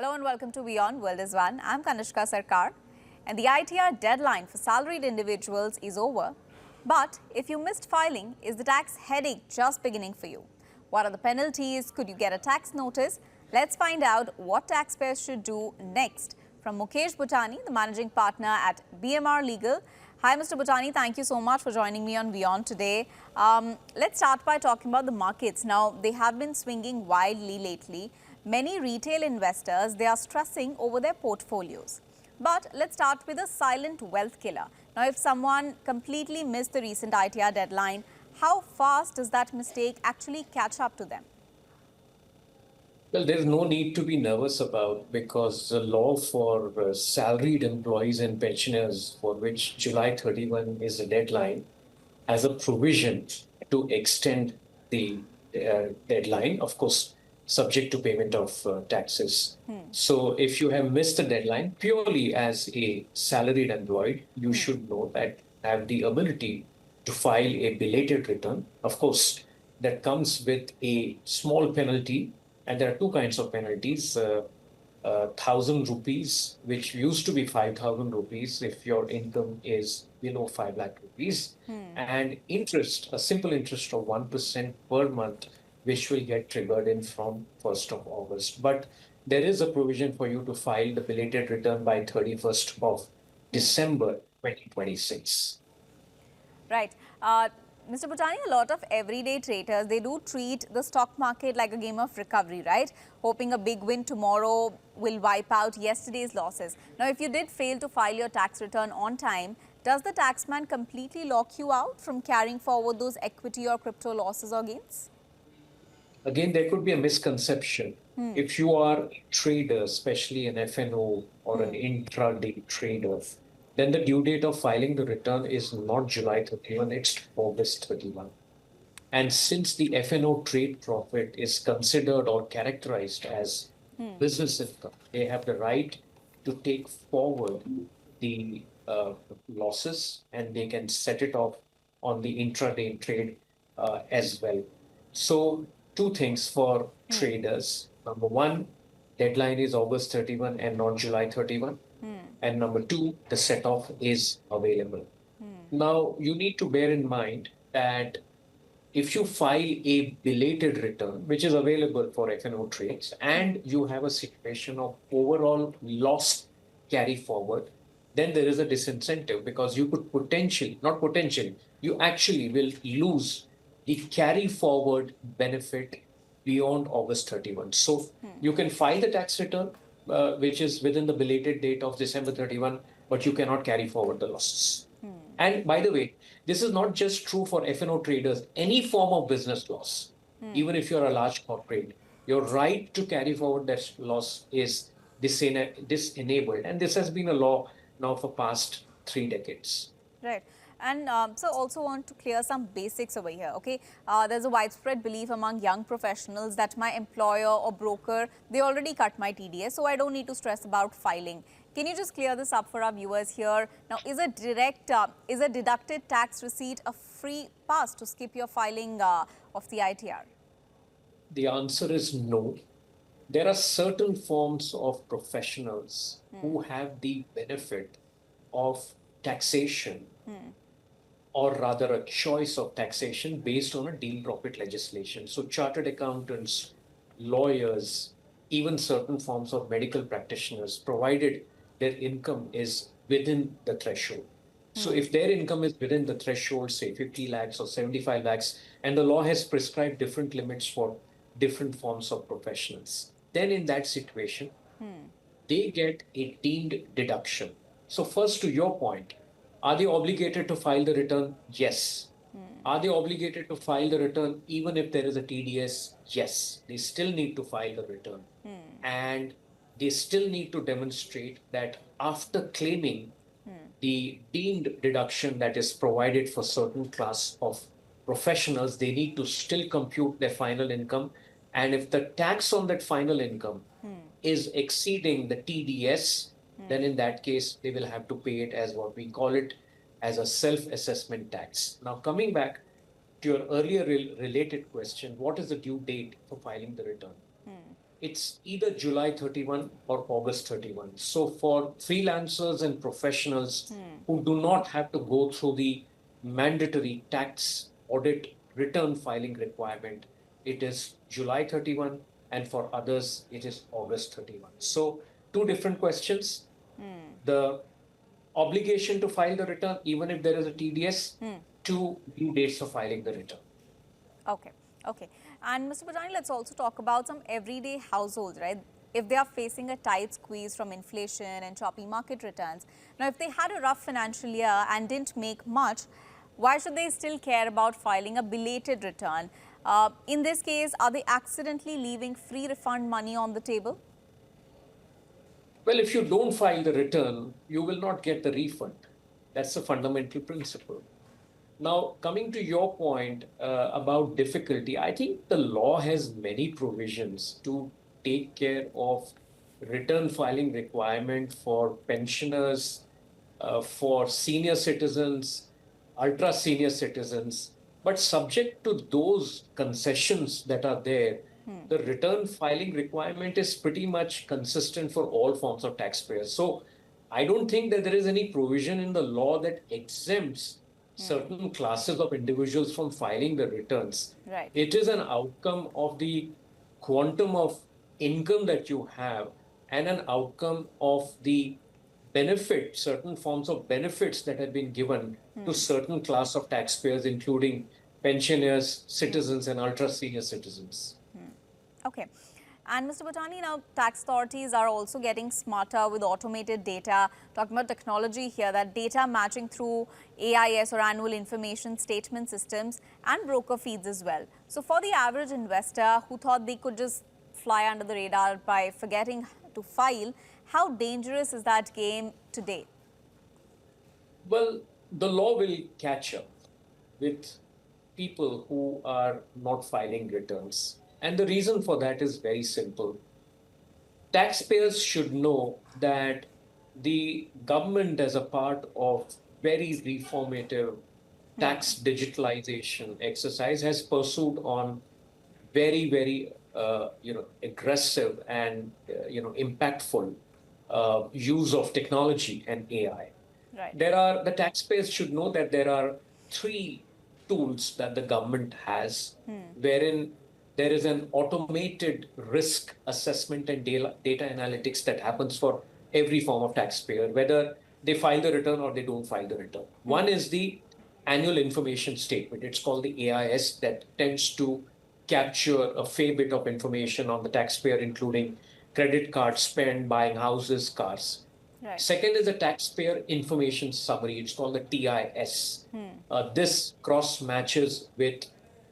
Hello and welcome to WION World is One. I'm Kanishka Sarkar, and the ITR deadline for salaried individuals is over. But if you missed filing, is the tax headache just beginning for you? What are the penalties? Could you get a tax notice? Let's find out what taxpayers should do next. From Mukesh Bhutani, the managing partner at BMR Legal. Hi, Mr. Bhutani. Thank you so much for joining me on WION today. Let's start by talking about the markets. Now, they have been swinging wildly lately. Many retail investors, they are stressing over their portfolios. But let's start with a silent wealth killer. Now, if someone completely missed the recent ITR deadline, how fast does that mistake actually catch up to them? Well, there's no need to be nervous about because the law for salaried employees and pensioners for which July 31 is the deadline has a provision to extend the deadline, of course, subject to payment of taxes. So if you have missed the deadline purely as a salaried employee, you should know that have the ability to file a belated return. Of course, that comes with a small penalty. And there are two kinds of penalties, 1,000 rupees, which used to be 5,000 rupees if your income is below 5 lakh rupees, and interest, a simple interest of 1% per month, which will get triggered in from 1st of August. But there is a provision for you to file the belated return by 31st of December 2026. Right. Mr. Bhutani, a lot of everyday traders, they do treat the stock market like a game of recovery, right? Hoping a big win tomorrow will wipe out yesterday's losses. Now, if you did fail to file your tax return on time, does the taxman completely lock you out from carrying forward those equity or crypto losses or gains? Again, there could be a misconception. If you are a trader, especially an FNO or an intraday trader, then the due date of filing the return is not July 31, it's August 31. And since the FNO trade profit is considered or characterized as business income, they have the right to take forward the losses and they can set it off on the intraday trade as well. So, two things for traders. Number one, deadline is August 31 and not July 31. And number two, the set off is available. Now, you need to bear in mind that if you file a belated return, which is available for FNO trades, and you have a situation of overall loss carry forward, then there is a disincentive because you could potentially, not potentially, you actually will lose the carry forward benefit beyond August 31. So you can file the tax return, which is within the belated date of December 31, but you cannot carry forward the losses. And by the way, this is not just true for FNO traders, any form of business loss, even if you're a large corporate, your right to carry forward that loss is disenabled. And this has been a law now for past 3 decades. Right. And so also want to clear some basics over here, okay? There's a widespread belief among young professionals that my employer or broker, they already cut my TDS, so I don't need to stress about filing. Can you just clear this up for our viewers here? Now, is a deducted tax receipt a free pass to skip your filing of the ITR? The answer is no. There are certain forms of professionals who have the benefit of taxation, or rather a choice of taxation based on a deemed profit legislation. So chartered accountants, lawyers, even certain forms of medical practitioners, provided their income is within the threshold. So if their income is within the threshold, say 50 lakhs or 75 lakhs, and the law has prescribed different limits for different forms of professionals, then in that situation, they get a deemed deduction. So first, to your point, are they obligated to file the return? Yes. Are they obligated to file the return even if there is a TDS? Yes. They still need to file the return. And they still need to demonstrate that after claiming the deemed deduction that is provided for certain class of professionals, they need to still compute their final income. And if the tax on that final income is exceeding the TDS, then in that case, they will have to pay it as what we call it as a self-assessment tax. Now, coming back to your earlier related question, what is the due date for filing the return? it's either July 31 or August 31. So for freelancers and professionals who do not have to go through the mandatory tax audit return filing requirement, it is July 31, and for others, it is August 31. So two different questions. The obligation to file the return, even if there is a TDS, two due dates of filing the return. Okay, okay. And Mr. Bajani, let's also talk about some everyday households, right? If they are facing a tight squeeze from inflation and choppy market returns. Now, if they had a rough financial year and didn't make much, why should they still care about filing a belated return? In this case, are they accidentally leaving free refund money on the table? Well, if you don't file the return, you will not get the refund. That's the fundamental principle. Now, coming to your point about difficulty, I think the law has many provisions to take care of return filing requirement for pensioners, for senior citizens, ultra senior citizens. But subject to those concessions that are there, the return filing requirement is pretty much consistent for all forms of taxpayers. So I don't think that there is any provision in the law that exempts certain classes of individuals from filing the returns. Right. It is an outcome of the quantum of income that you have and an outcome of the benefit, certain forms of benefits that have been given to certain class of taxpayers, including pensioners, citizens, and ultra senior citizens. Okay. And Mr. Bhatani, now tax authorities are also getting smarter with automated data. Talking about technology here, that data matching through AIS or annual information statement systems and broker feeds as well. So for the average investor who thought they could just fly under the radar by forgetting to file, how dangerous is that game today? Well, the law will catch up with people who are not filing returns. And the reason for that is very simple. Taxpayers should know that the government, as a part of very reformative tax digitalization exercise, has pursued on very aggressive and impactful use of technology and AI. Right. The taxpayers should know that there are three tools that the government has, wherein there is an automated risk assessment and data analytics that happens for every form of taxpayer, whether they file the return or they don't file the return. One is the annual information statement. It's called the AIS, that tends to capture a fair bit of information on the taxpayer, including credit card spend, buying houses, cars. Right. Second is a taxpayer information summary. It's called the TIS. This cross matches with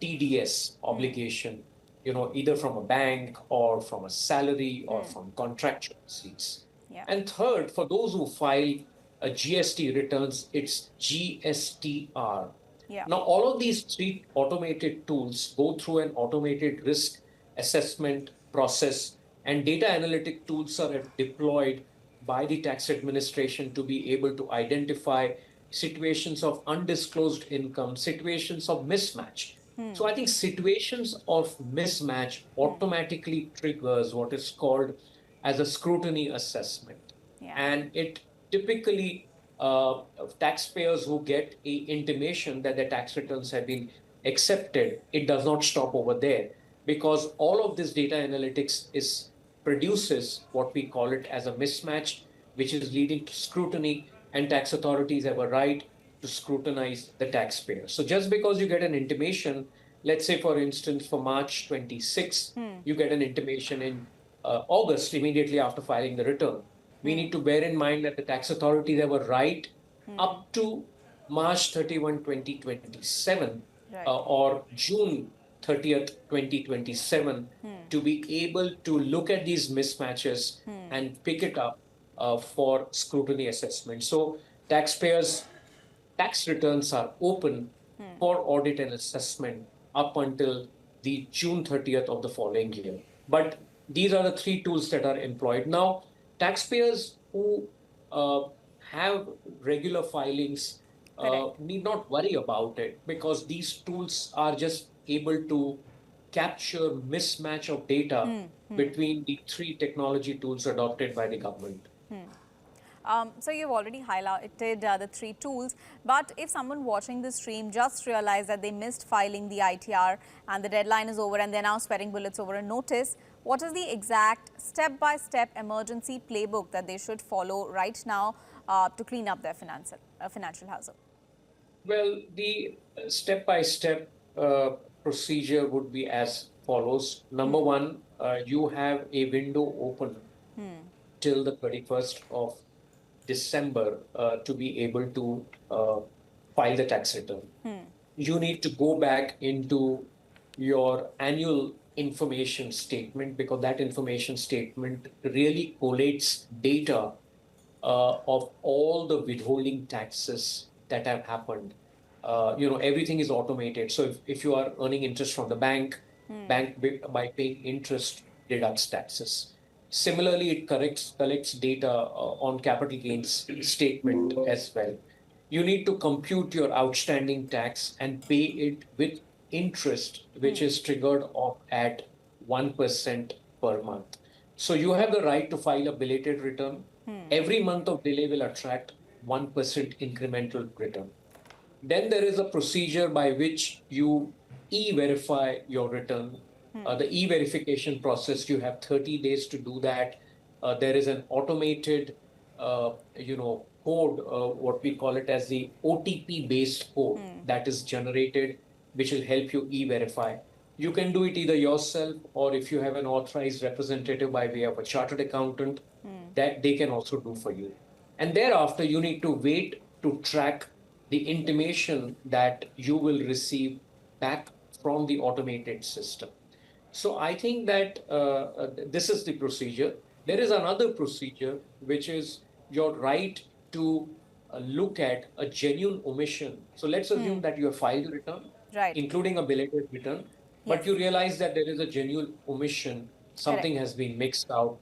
TDS obligation, either from a bank or from a salary or from contractual receipts. Yeah. And third, for those who file a GST returns, it's GSTR. Yeah. Now, all of these three automated tools go through an automated risk assessment process, and data analytic tools are deployed by the tax administration to be able to identify situations of undisclosed income, situations of mismatch. So I think situations of mismatch automatically triggers what is called as a scrutiny assessment. Yeah. And it typically, taxpayers who get a intimation that their tax returns have been accepted, it does not stop over there, because all of this data analytics produces what we call it as a mismatch, which is leading to scrutiny, and tax authorities have a right to scrutinize the taxpayer. So just because you get an intimation, let's say for instance for March 26, you get an intimation in August immediately after filing the return. We need to bear in mind that the tax authorities have a right up to March 31, 2027, Right. or June 30th, 2027, to be able to look at these mismatches and pick it up for scrutiny assessment. So taxpayers' tax returns are open for audit and assessment up until the June 30th of the following year. But these are the three tools that are employed. Now, taxpayers who have regular filings Correct. need not worry about it, because these tools are just able to capture mismatch of data between the three technology tools adopted by the government. So you've already highlighted the three tools, but if someone watching the stream just realized that they missed filing the ITR and the deadline is over and they're now sweating bullets over a notice, what is the exact step-by-step emergency playbook that they should follow right now to clean up their financial hazard? Well, the step-by-step procedure would be as follows. Number one, you have a window open till the 31st of December to be able to file the tax return. You need to go back into your annual information statement because that information statement really collates data of all the withholding taxes that have happened. Everything is automated. So if you are earning interest from the bank, by paying interest deducts taxes. Similarly, it collects data on capital gains statement as well. You need to compute your outstanding tax and pay it with interest, which is triggered off at 1% per month. So you have the right to file a belated return. Every month of delay will attract 1% incremental return. Then there is a procedure by which you e-verify your return. The e-verification process, you have 30 days to do that. There is an automated, code, what we call it as the OTP-based code that is generated, which will help you e-verify. You can do it either yourself or if you have an authorized representative by way of a chartered accountant, that they can also do for you. And thereafter, you need to wait to track the intimation that you will receive back from the automated system. So I think that this is the procedure. There is another procedure, which is your right to look at a genuine omission. So let's assume that you have filed a return, Right. including a belated return, but Yes. you realize that there is a genuine omission, something has been mixed out.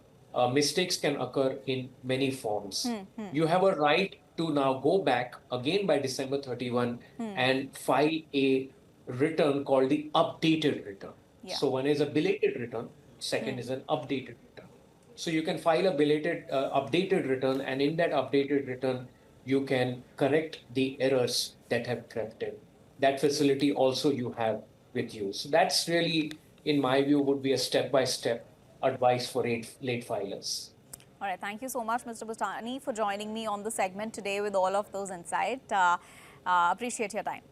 Mistakes can occur in many forms. You have a right to now go back again by December 31 and file a return called the updated return. Yeah. So one is a belated return, second is an updated return. So you can file a belated, updated return, and in that updated return, you can correct the errors that have crept in. That facility also you have with you. So that's really, in my view, would be a step-by-step advice for late filers. All right. Thank you so much, Mr. Bustani, for joining me on the segment today with all of those insights. Appreciate your time.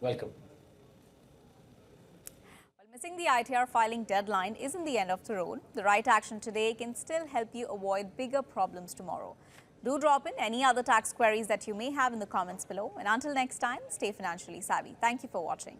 Welcome. Well, missing the ITR filing deadline isn't the end of the road. The right action today can still help you avoid bigger problems tomorrow. Do drop in any other tax queries that you may have in the comments below. And until next time, stay financially savvy. Thank you for watching.